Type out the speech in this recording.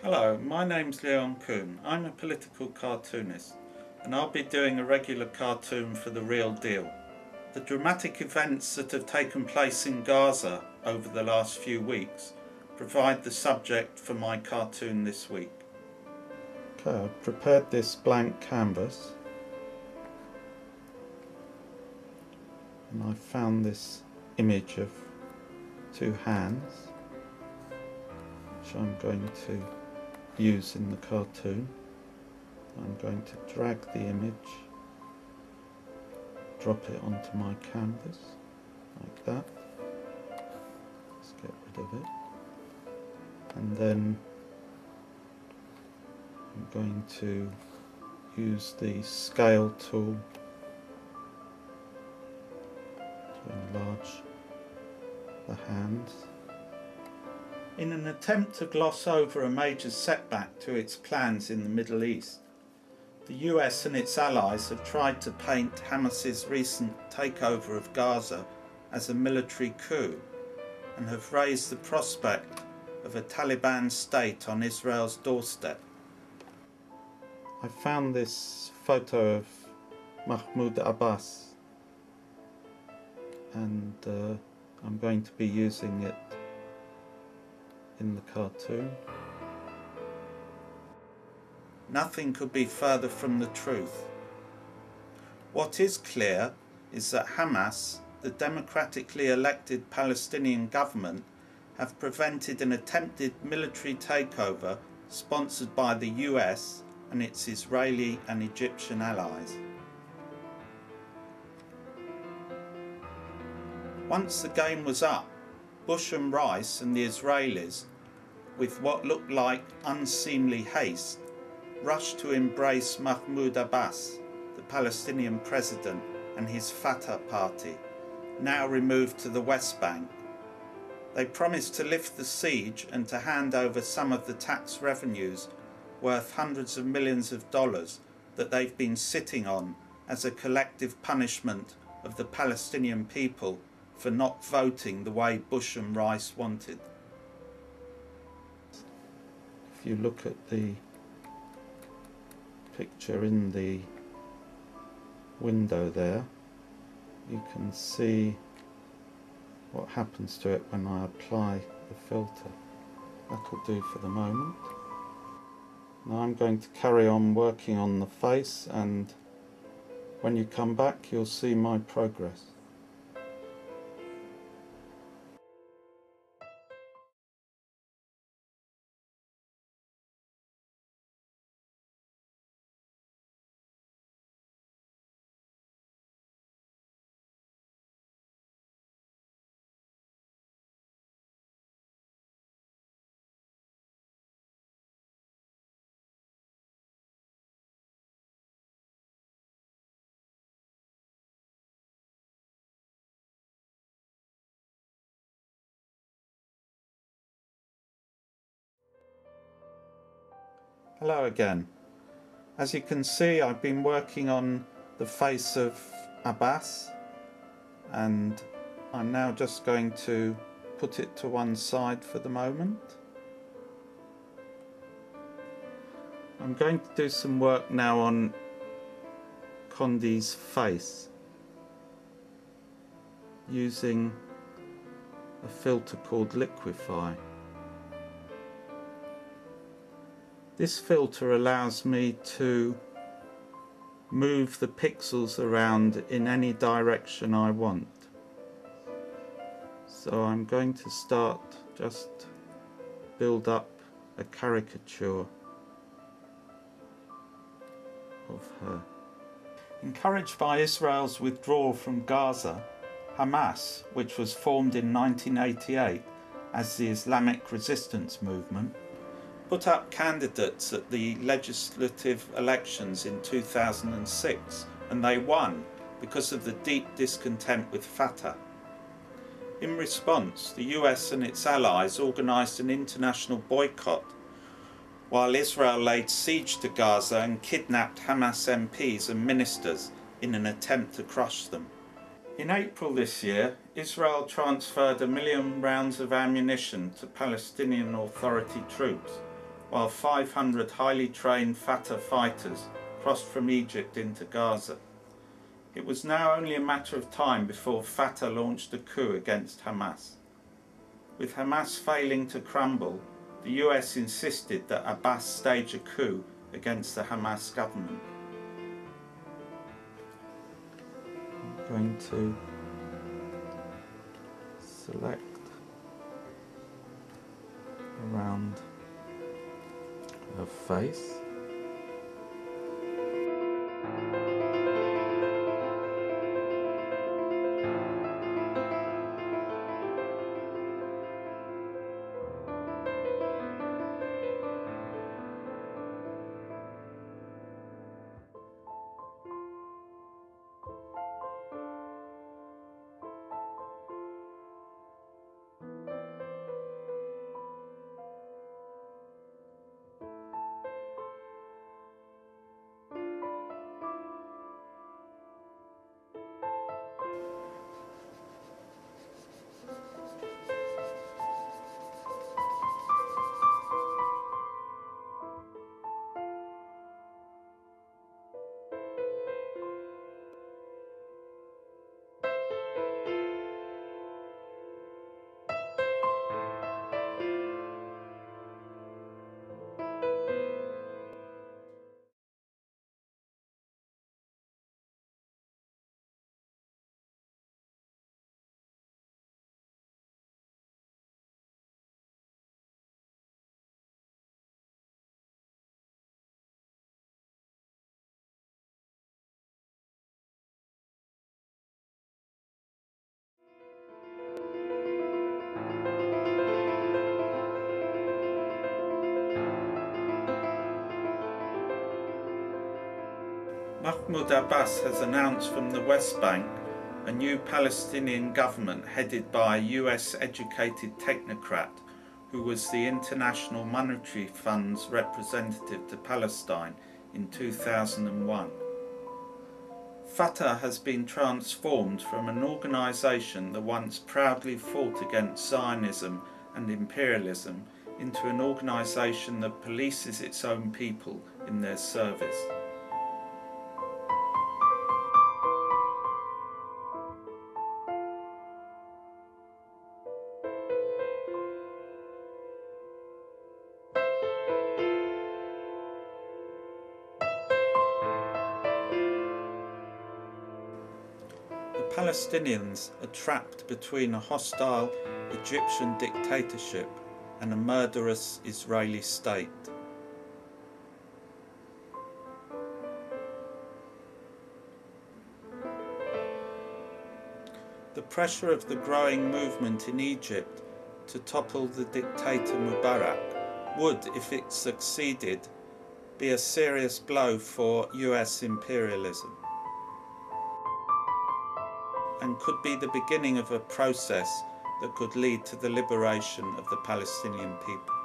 Hello, my name's Leon Kuhn. I'm a political cartoonist, and I'll be doing a regular cartoon for The Real Deal. The dramatic events that have taken place in Gaza over the last few weeks provide the subject for my cartoon this week. Okay, I've prepared this blank canvas, and I found this image of two hands, which I'm going to use in the cartoon. I'm going to drag the image, drop it onto my canvas like that. Let's get rid of it, and then I'm going to use the scale tool to enlarge the hands. In an attempt to gloss over a major setback to its plans in the Middle East, the US and its allies have tried to paint Hamas's recent takeover of Gaza as a military coup and have raised the prospect of a Taliban state on Israel's doorstep. I found this photo of Mahmoud Abbas, and I'm going to be using it in the cartoon. Nothing could be further from the truth. What is clear is that Hamas, the democratically elected Palestinian government, have prevented an attempted military takeover sponsored by the US and its Israeli and Egyptian allies. Once the game was up, Bush and Rice and the Israelis, with what looked like unseemly haste, rushed to embrace Mahmoud Abbas, the Palestinian president, and his Fatah party, now removed to the West Bank. They promised to lift the siege and to hand over some of the tax revenues worth hundreds of millions of dollars that they've been sitting on as a collective punishment of the Palestinian people for not voting the way Bush and Rice wanted. If you look at the picture in the window there, you can see what happens to it when I apply the filter. That'll do for the moment. Now I'm going to carry on working on the face, and when you come back you'll see my progress. Hello again. As you can see, I've been working on the face of Abbas, and I'm now just going to put it to one side for the moment. I'm going to do some work now on Condi's face using a filter called Liquify. This filter allows me to move the pixels around in any direction I want. So I'm going to start just build up a caricature of her. Encouraged by Israel's withdrawal from Gaza, Hamas, which was formed in 1988 as the Islamic Resistance Movement, put up candidates at the legislative elections in 2006, and they won because of the deep discontent with Fatah. In response, the US and its allies organised an international boycott, while Israel laid siege to Gaza and kidnapped Hamas MPs and ministers in an attempt to crush them. In April this year, Israel transferred 1 million rounds of ammunition to Palestinian Authority troops, while 500 highly trained Fatah fighters crossed from Egypt into Gaza. It was now only a matter of time before Fatah launched a coup against Hamas. With Hamas failing to crumble, the US insisted that Abbas stage a coup against the Hamas government. I'm going to select around her face. Mahmoud Abbas has announced from the West Bank a new Palestinian government headed by a US-educated technocrat who was the International Monetary Fund's representative to Palestine in 2001. Fatah has been transformed from an organisation that once proudly fought against Zionism and imperialism into an organisation that polices its own people in their service. The Palestinians are trapped between a hostile Egyptian dictatorship and a murderous Israeli state. The pressure of the growing movement in Egypt to topple the dictator Mubarak would, if it succeeded, be a serious blow for US imperialism, and could be the beginning of a process that could lead to the liberation of the Palestinian people.